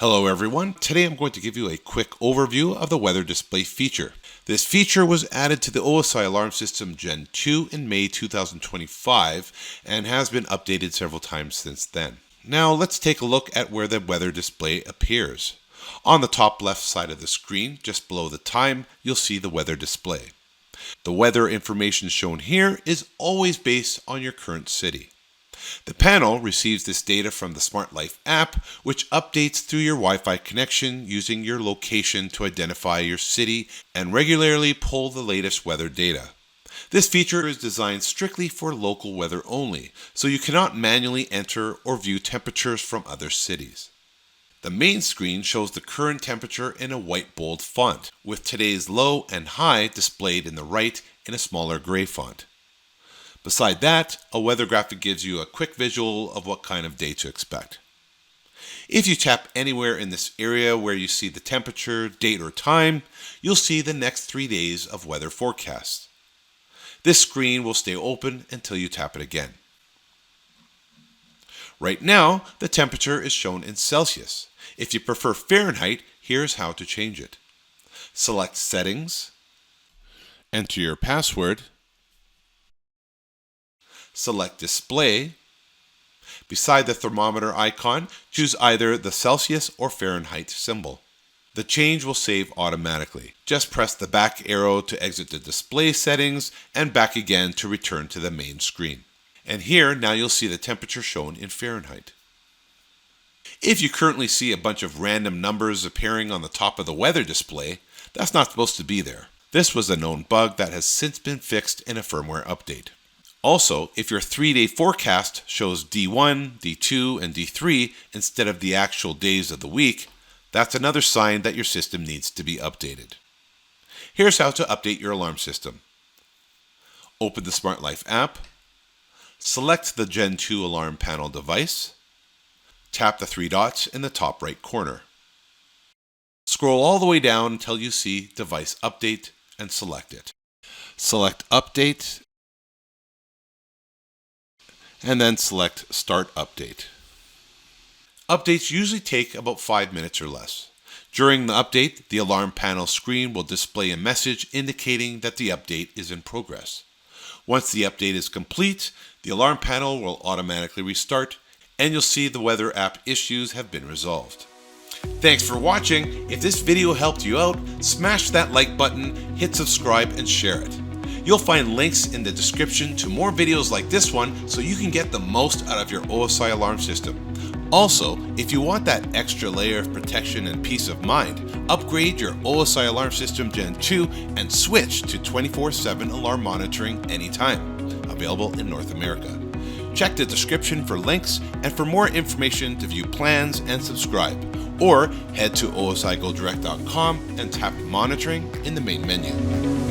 Hello everyone, today I'm going to give you a quick overview of the weather display feature. This feature was added to the OSI Alarm System Gen 2 in May 2025 and has been updated several times since then. Now let's take a look at where the weather display appears. On the top left side of the screen, just below the time, you'll see the weather display. The weather information shown here is always based on your current city. The panel receives this data from the Smart WiFi app, which updates through your Wi-Fi connection using your location to identify your city and regularly pull the latest weather data. This feature is designed strictly for local weather only, so you cannot manually enter or view temperatures from other cities. The main screen shows the current temperature in a white bold font, with today's low and high displayed in the right in a smaller gray font. Beside that, a weather graphic gives you a quick visual of what kind of day to expect. If you tap anywhere in this area where you see the temperature, date, or time, you'll see the next 3 days of weather forecasts. This screen will stay open until you tap it again. Right now, the temperature is shown in Celsius. If you prefer Fahrenheit, here's how to change it. Select Settings, enter your password, select Display. Beside the thermometer icon, choose either the Celsius or Fahrenheit symbol. The change will save automatically. Just press the back arrow to exit the display settings and back again to return to the main screen. And here, now you'll see the temperature shown in Fahrenheit. If you currently see a bunch of random numbers appearing on the top of the weather display, that's not supposed to be there. This was a known bug that has since been fixed in a firmware update. Also, if your 3-day forecast shows D1, D2, and D3 instead of the actual days of the week, that's another sign that your system needs to be updated. Here's how to update your alarm system. Open the Smart WiFi app, select the Gen 2 alarm panel device, tap the 3 dots in the top right corner. Scroll all the way down until you see Device Update and select it. Select Update and then select Start Update. Updates usually take about 5 minutes or less. During the update, the alarm panel screen will display a message indicating that the update is in progress. Once the update is complete, the alarm panel will automatically restart and you'll see the weather app issues have been resolved. Thanks for watching. If this video helped you out, smash that like button, hit subscribe, and share it. You'll find links in the description to more videos like this one so you can get the most out of your OSI alarm system. Also, if you want that extra layer of protection and peace of mind, upgrade your OSI Alarm System Gen 2 and switch to 24/7 alarm monitoring anytime. Available in North America. Check the description for links and for more information to view plans and subscribe. Or head to osigodirect.com and tap Monitoring in the main menu.